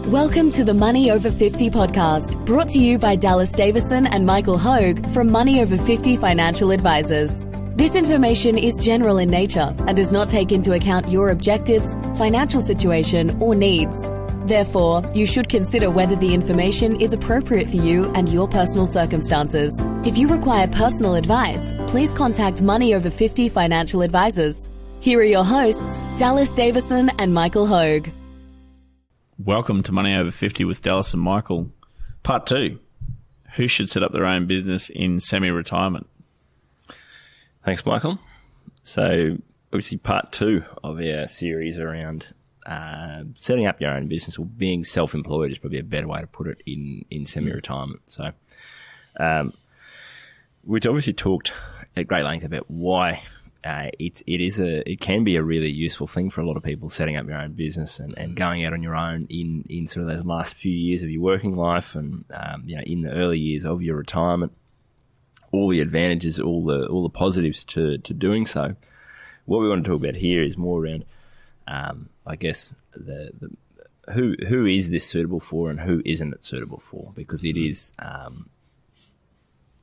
Welcome to the Money Over 50 podcast, brought to you by Dallas Davison and Michael Hogue from Money Over 50 Financial Advisors. This information is general in nature and does not take into account your objectives, financial situation, or needs. Therefore, you should consider whether the information is appropriate for you and your personal circumstances. If you require personal advice, please contact Money Over 50 Financial Advisors. Here are your hosts, Dallas Davison and Michael Hogue. Welcome to Money Over 50 with Dallas and Michael. Part 2. Who should set up their own business in semi-retirement? Thanks, Michael. So, obviously, part 2 of our series around setting up your own business, or being self-employed is probably a better way to put it in semi-retirement. So, we've obviously talked at great length about why it can be a really useful thing for a lot of people, setting up your own business and going out on your own in sort of those last few years of your working life and in the early years of your retirement. All the advantages, all the positives to doing so. What we want to talk about here is more around, I guess, the who is this suitable for and who isn't it suitable for, because it is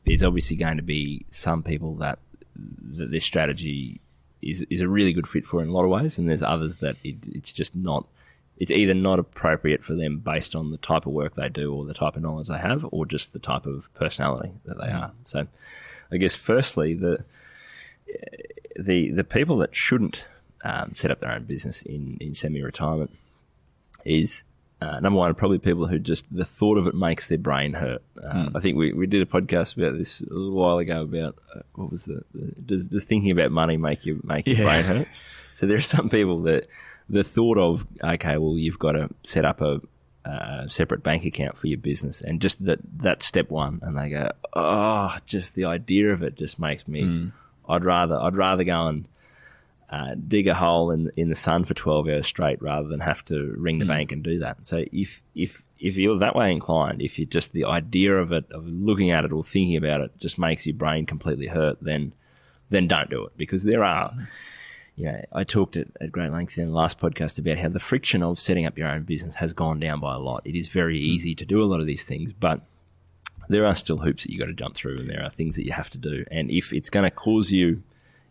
there's obviously going to be some people that this strategy is a really good fit for in a lot of ways, and there's others that it's just not. It's either not appropriate for them based on the type of work they do or the type of knowledge they have, or just the type of personality that they are. So, I guess firstly, the people that shouldn't set up their own business in semi-retirement is number one, probably people who just the thought of it makes their brain hurt. I think we did a podcast about this a little while ago about what was does thinking about money make your brain hurt? So there are some people that the thought of, okay, well, you've got to set up a separate bank account for your business, and just that's step one, and they go, oh, just the idea of it just makes me. I'd rather go and dig a hole in the sun for 12 hours straight rather than have to ring the bank and do that. So if you're that way inclined, if you just the idea of it, of looking at it or thinking about it, just makes your brain completely hurt, then don't do it, because there are. I talked at great length in the last podcast about how the friction of setting up your own business has gone down by a lot. It is very easy to do a lot of these things, but there are still hoops that you got to jump through, and there are things that you have to do. And if it's going to cause you,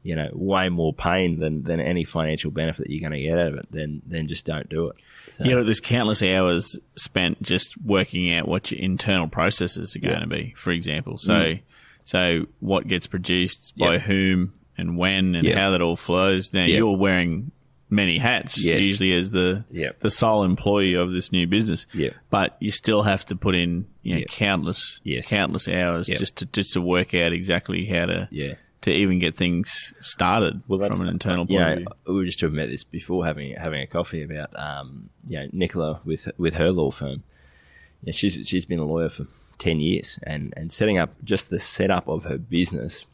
way more pain than any financial benefit that you're going to get out of it, then just don't do it. So, there's countless hours spent just working out what your internal processes are going to be, for example. So what gets produced by whom and when and how that all flows. Now, you're wearing many hats, usually as the sole employee of this new business. But you still have to put in countless hours just to work out exactly how to even get things started from an internal point of view. We were just talking about this before having a coffee about Nicola with her law firm. She's been a lawyer for 10 years, and setting up just the setup of her business,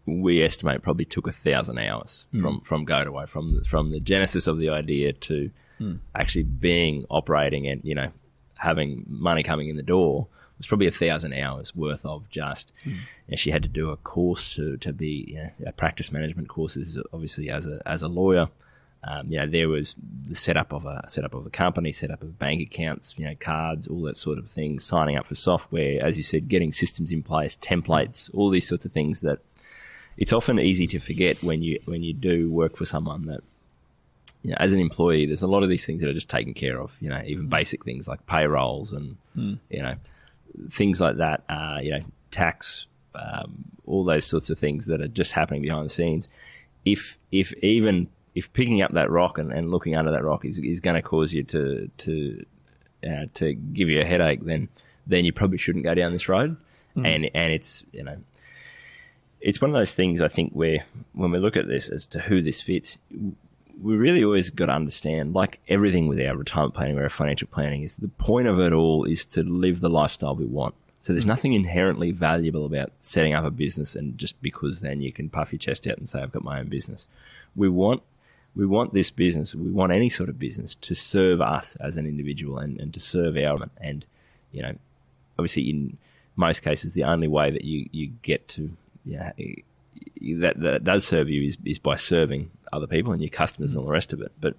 we estimate probably took 1,000 hours from go to way, from the genesis of the idea to actually operating and having money coming in the door. It was probably 1,000 hours worth of just. She had to do a course to be a practice management course. This is obviously as a lawyer. There was the setup of a company, setup of bank accounts, cards, all that sort of thing. Signing up for software, as you said, getting systems in place, templates, all these sorts of things that. It's often easy to forget when you do work for someone that, as an employee, there's a lot of these things that are just taken care of. Even basic things like payrolls and things like that. Tax, all those sorts of things that are just happening behind the scenes. If picking up that rock and looking under that rock is going to cause you to give you a headache, then you probably shouldn't go down this road. And it's It's one of those things, I think, where when we look at this as to who this fits, we really always got to understand, like everything with our retirement planning or our financial planning, is the point of it all is to live the lifestyle we want. So there's nothing inherently valuable about setting up a business and just because then you can puff your chest out and say, I've got my own business. We want this business, we want any sort of business to serve us as an individual and to serve our, and, obviously in most cases, the only way that you get to, that does serve you is by serving other people and your customers and all the rest of it. But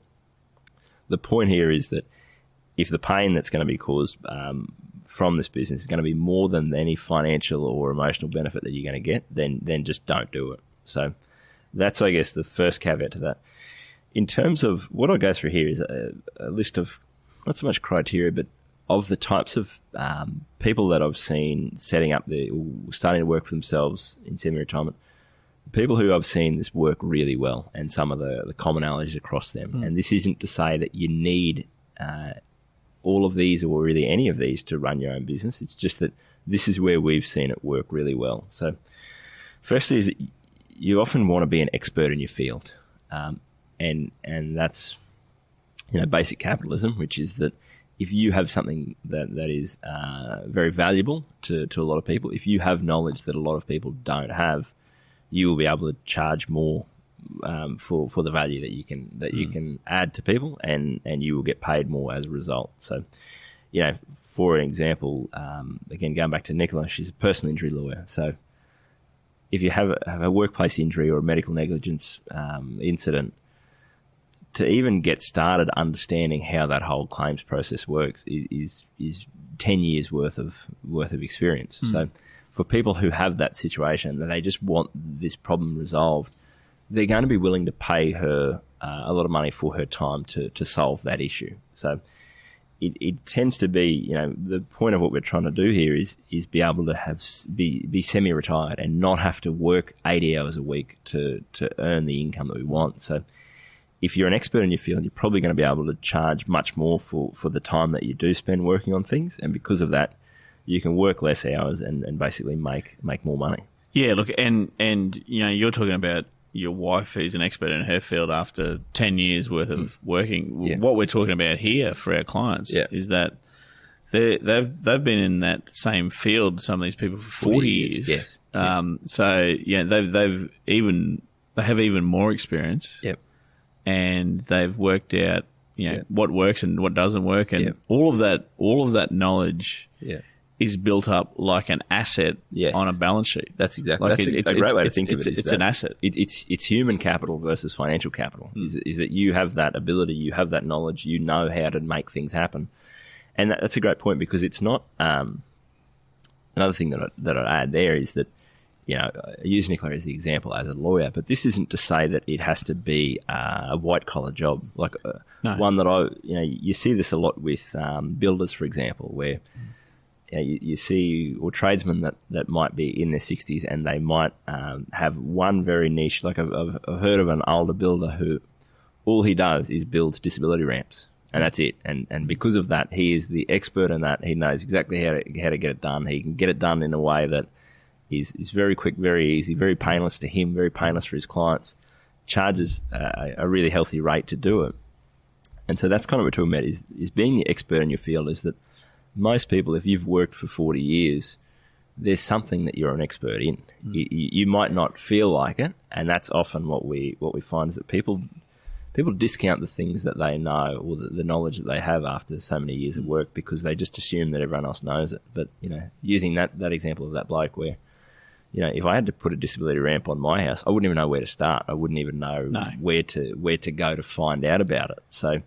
the point here is that if the pain that's going to be caused from this business is going to be more than any financial or emotional benefit that you're going to get, then just don't do it. So that's, I guess, the first caveat to that. In terms of what I'll go through here is a list of not so much criteria, but of the types of people that I've seen setting up starting to work for themselves in semi-retirement, people who I've seen this work really well, and some of the commonalities across them. And this isn't to say that you need all of these or really any of these to run your own business. It's just that this is where we've seen it work really well. So firstly is that you often want to be an expert in your field. And that's, basic capitalism, which is that if you have something that is very valuable to a lot of people, if you have knowledge that a lot of people don't have, you will be able to charge more for the value that you can add to people, and you will get paid more as a result. So, for example, again, going back to Nicola, she's a personal injury lawyer. So if you have a workplace injury or a medical negligence incident, to even get started understanding how that whole claims process works is 10 years worth of experience. So for people who have that situation, that they just want this problem resolved, they're going to be willing to pay her a lot of money for her time to solve that issue. So it tends to be, the point of what we're trying to do here is be able to be semi-retired and not have to work 80 hours a week to earn the income that we want. So if you're an expert in your field, you're probably going to be able to charge much more for the time that you do spend working on things. And because of that, you can work less hours and basically make more money. Yeah, look, and you're talking about your wife who's an expert in her field after 10 years worth of working. Yeah. What we're talking about here for our clients is that they've been in that same field, some of these people, for 40 years. Yes. So they have even more experience. Yep. And they've worked out, what works and what doesn't work, and all of that knowledge is built up like an asset on a balance sheet. That's exactly. That's a great way to think of it. It's an asset. It's human capital versus financial capital. Is that you have that ability, you have that knowledge, you know how to make things happen, and that's a great point, because it's not. Another thing that I add there is that, I use Nicola as the example as a lawyer, but this isn't to say that it has to be a white-collar job. Like one that you see this a lot with builders, for example, where you see tradesmen that might be in their 60s, and they might have one very niche. Like I've heard of an older builder who all he does is builds disability ramps, and that's it. And because of that, he is the expert in that. He knows exactly how to get it done. He can get it done in a way that is very quick, very easy, very painless to him, very painless for his clients, charges a really healthy rate to do it. And so that's kind of what we're talking about, is being the expert in your field. Is that most people, if you've worked for 40 years, there's something that you're an expert in. You might not feel like it, and that's often what we find, is that people discount the things that they know, or the knowledge that they have after so many years of work, because they just assume that everyone else knows it. But using that example of that bloke where, if I had to put a disability ramp on my house, I wouldn't even know where to start. I wouldn't even know where to go to find out about it. So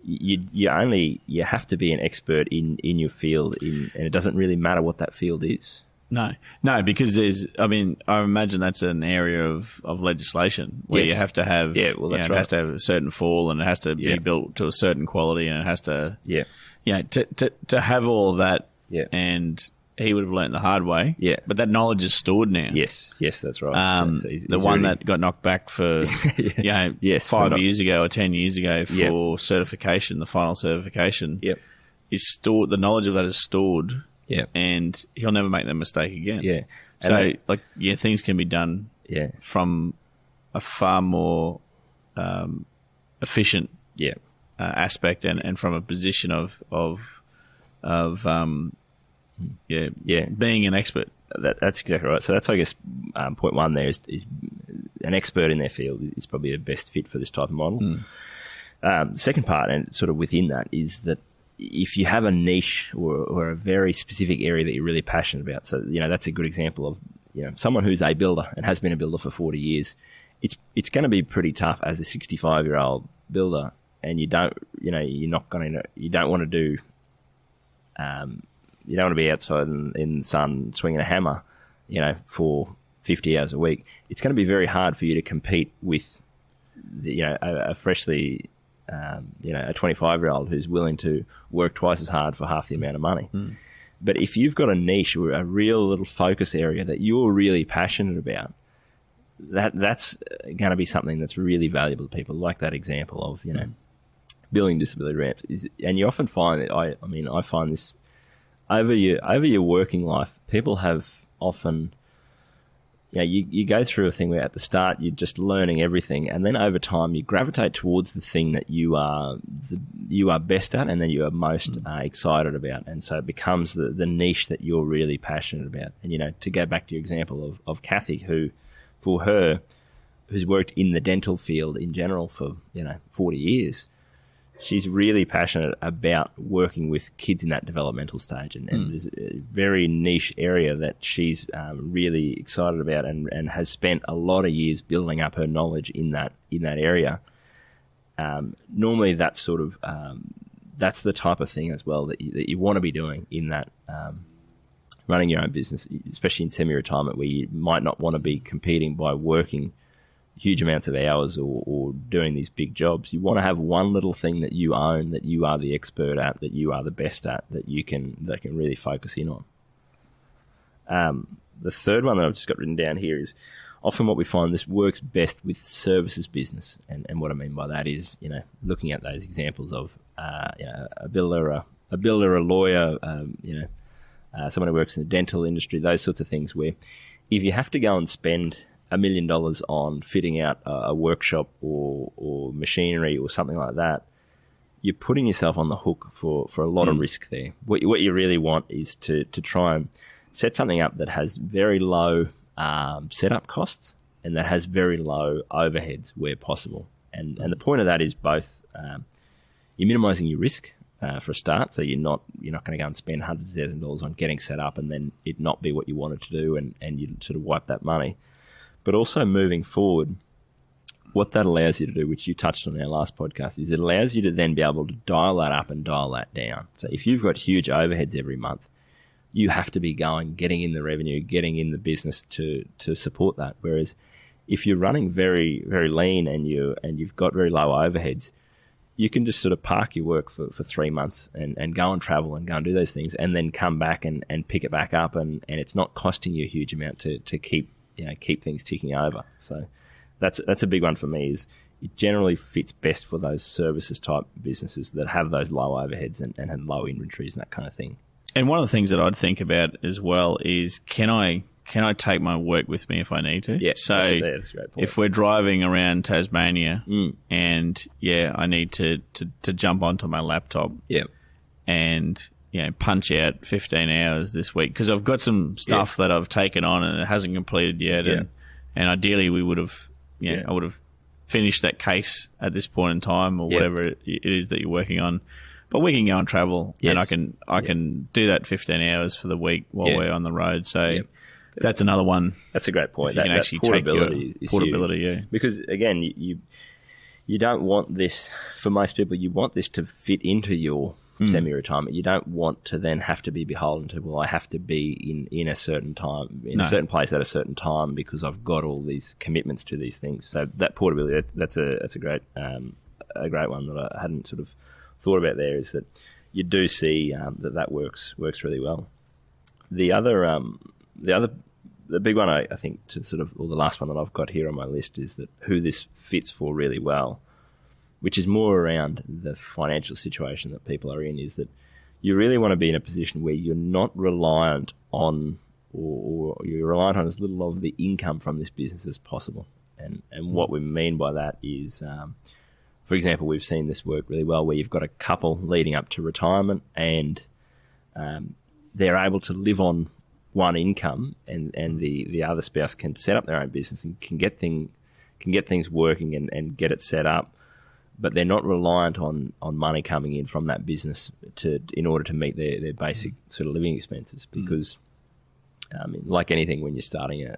you have to be an expert in your field, and it doesn't really matter what that field is. No, because I imagine that's an area of legislation where you have to have, that's right. It has to have a certain fall, and it has to be built to a certain quality, and it has to, to have all of that, and he would have learnt the hard way. Yeah. But that knowledge is stored now. Yes, that's right. He's one that got knocked back for 5 years ago or 10 years ago for certification, the final certification, is stored. The knowledge of that is stored. Yeah. And he'll never make that mistake again. Yeah. So, things can be done from a far more efficient aspect, and from a position of being an expert. That's exactly right. So that's, I guess, point one there is an expert in their field is probably the best fit for this type of model. Second part, and sort of within that, is that if you have a niche or a very specific area that you're really passionate about, so that's a good example of someone who's a builder and has been a builder for 40 years. It's going to be pretty tough as a 65-year-old builder you don't, you're not going to, you don't want to do, you don't want to be outside in the sun swinging a hammer, for 50 hours a week. It's going to be very hard for you to compete with, a freshly, a 25-year-old who's willing to work twice as hard for half the amount of money. Mm. But if you've got a niche or a real little focus area that you're really passionate about, that's going to be something that's really valuable to people. Like that example of, building disability ramps. And you often find that, I find this over your working life, people have often, you go through a thing where at the start you're just learning everything, and then over time you gravitate towards the thing that you are best at and that you are most excited about, and so it becomes the niche that you're really passionate about. And to go back to your example of Kathy, who, for her, who's worked in the dental field in general for 40 years, she's really passionate about working with kids in that developmental stage, and there's a very niche area that she's really excited about, and has spent a lot of years building up her knowledge in that area. Normally, that's sort of that's the type of thing as well that you want to be doing in that running your own business, especially in semi-retirement, where you might not want to be competing by working huge amounts of hours or doing these big jobs. You want to have one little thing that you own, that you are the expert at, that you are the best at, that can really focus in on. The third one that I've just got written down here is often what we find this works best with services business. And what I mean by that is, looking at those examples of, a builder, a lawyer, someone who works in the dental industry, those sorts of things, where if you have to go and spend $1 million on fitting out a workshop or machinery or something like that, you're putting yourself on the hook for a lot of risk there. What you really want is to try and set something up that has very low setup costs and that has very low overheads where possible. And the point of that is both you're minimising your risk for a start, so you're not going to go and spend hundreds of thousands of dollars on getting set up and then it not be what you wanted to do, and you sort of wipe that money. But also moving forward, what that allows you to do, which you touched on in our last podcast, is it allows you to then be able to dial that up and dial that down. So if you've got huge overheads every month, you have to be getting in the revenue, getting in the business to support that. Whereas if you're running very, very lean and you've got very low overheads, you can just sort of park your work for 3 months and go and travel and go and do those things, and then come back and pick it back up, and it's not costing you a huge amount to keep things ticking over. So that's a big one for me. Is it generally fits best for those services type businesses that have those low overheads and have low inventories and that kind of thing. And one of the things that I'd think about as well is, can I take my work with me if I need to? Yeah, so that's a great point. If we're driving around Tasmania and I need to jump onto my laptop and punch out 15 hours this week because I've got some stuff that I've taken on and it hasn't completed yet, and ideally we would have I would have finished that case at this point in time or whatever it is that you're working on. But we can go and travel, and I can do that 15 hours for the week while we're on the road. So that's another one. That's a great point. You can actually take portability, because again, you don't want this. For most people, you want this to fit into your semi-retirement. You don't want to then have to be beholden to, well, I have to be in a certain time, a certain place at a certain time because I've got all these commitments to these things. So that portability, that's a great one that I hadn't sort of thought about there, is that you do see that works really well. The big one I think to sort of, or the last one that I've got here on my list, is that who this fits for really well, which is more around the financial situation that people are in, is that you really want to be in a position where you're not reliant on, or you're reliant on as little of the income from this business as possible. And what we mean by that is, for example, we've seen this work really well where you've got a couple leading up to retirement and they're able to live on one income, and the other spouse can set up their own business and can get things working and get it set up, but they're not reliant on money coming in from that business in order to meet their basic sort of living expenses. Because like anything, when you're starting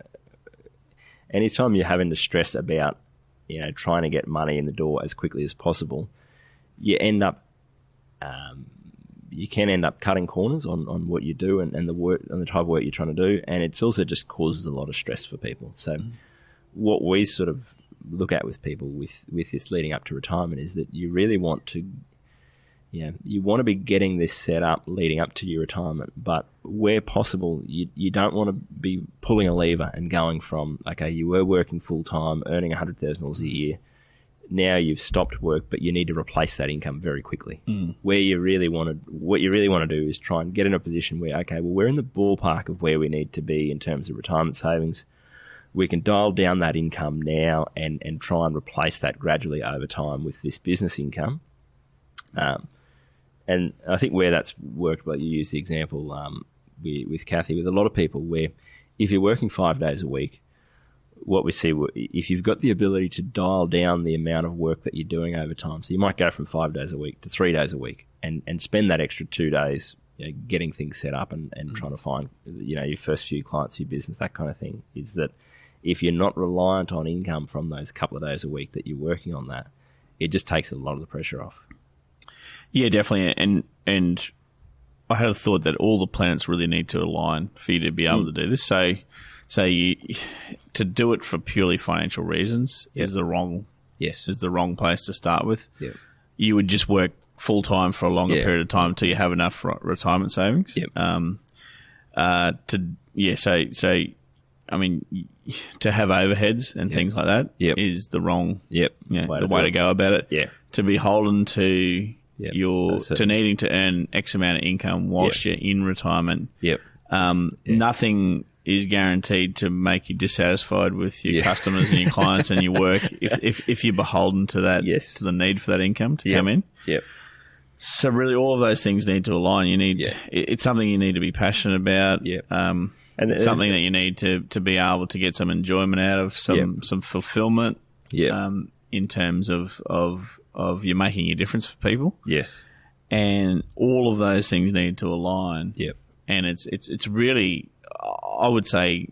anytime you're having to stress about trying to get money in the door as quickly as possible, you end up you can end up cutting corners on what you do and the work and the type of work you're trying to do, and it's also just causes a lot of stress for people. So what we sort of look at with people with this leading up to retirement is that you really want to, you want to be getting this set up leading up to your retirement, but where possible, you don't want to be pulling a lever and going from, okay, you were working full time, earning $100,000 a year. Now you've stopped work, but you need to replace that income very quickly. What you really want to do is try and get in a position where, okay, well, we're in the ballpark of where we need to be in terms of retirement savings. We can dial down that income now and try and replace that gradually over time with this business income. And I think where that's worked, well, you use the example with Kathy, with a lot of people, where if you're working 5 days a week, what we see, if you've got the ability to dial down the amount of work that you're doing over time, so you might go from 5 days a week to 3 days a week and spend that extra 2 days getting things set up and trying to find your first few clients, your business, that kind of thing, is that if you're not reliant on income from those couple of days a week that you're working on that, it just takes a lot of the pressure off. Yeah, definitely. And I had a thought that all the planets really need to align for you to be able to do this. So you, to do it for purely financial reasons is the wrong place to start with. Yep. You would just work full time for a longer period of time until you have enough retirement savings. Yep. I mean, to have overheads and things like that is the wrong way to go about it. Yeah. To be beholden to to needing to earn X amount of income whilst you're in retirement. Yep. Nothing is guaranteed to make you dissatisfied with your customers and your clients and your work if you're beholden to that, to the need for that income to come in. Yep. So really, all of those things need to align. You need it's something you need to be passionate about. Yep. And it's something that you need to be able to get some enjoyment out of, some fulfillment. In terms of you're making a difference for people. Yes. And all of those things need to align. Yep. And it's really, I would say,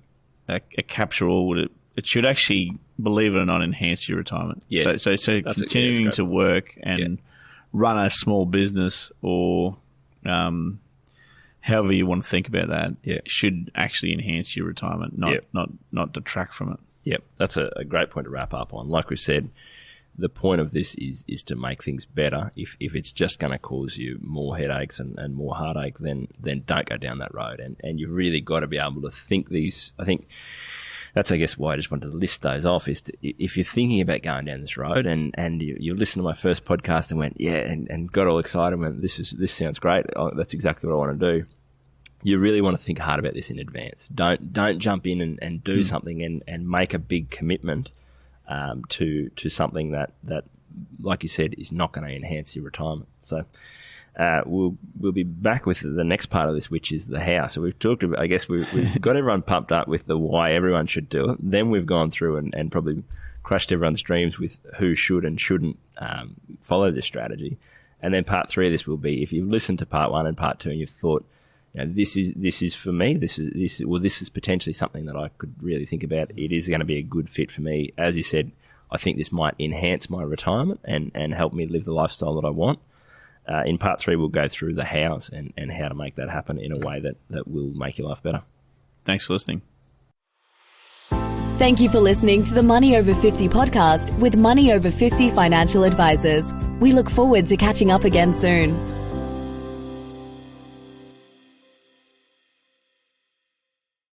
a capture-all. It should actually, believe it or not, enhance your retirement. Yes. So continuing to work and run a small business or however you want to think about that should actually enhance your retirement, not detract from it. Yep, that's a great point to wrap up on. Like we said, the point of this is to make things better. If it's just going to cause you more headaches and more heartache, then don't go down that road. And you've really got to be able to think these. I think that's, I guess, why I just wanted to list those off. Is if you're thinking about going down this road and you listened to my first podcast and went and got all excited and went, this sounds great. That's exactly what I want to do. You really want to think hard about this in advance. Don't jump in and do something and make a big commitment to something that, like you said, is not going to enhance your retirement. So we'll be back with the next part of this, which is the how. So we've talked about, I guess we've got everyone pumped up with the why everyone should do it. Then we've gone through and probably crushed everyone's dreams with who should and shouldn't follow this strategy. And then part 3 of this will be, if you've listened to part 1 and part 2 and you've thought, this is for me. This is potentially something that I could really think about. It is going to be a good fit for me. As you said, I think this might enhance my retirement and help me live the lifestyle that I want. In part 3, we'll go through the hows and how to make that happen in a way that will make your life better. Thanks for listening. Thank you for listening to the Money Over 50 podcast with Money Over 50 Financial Advisors. We look forward to catching up again soon.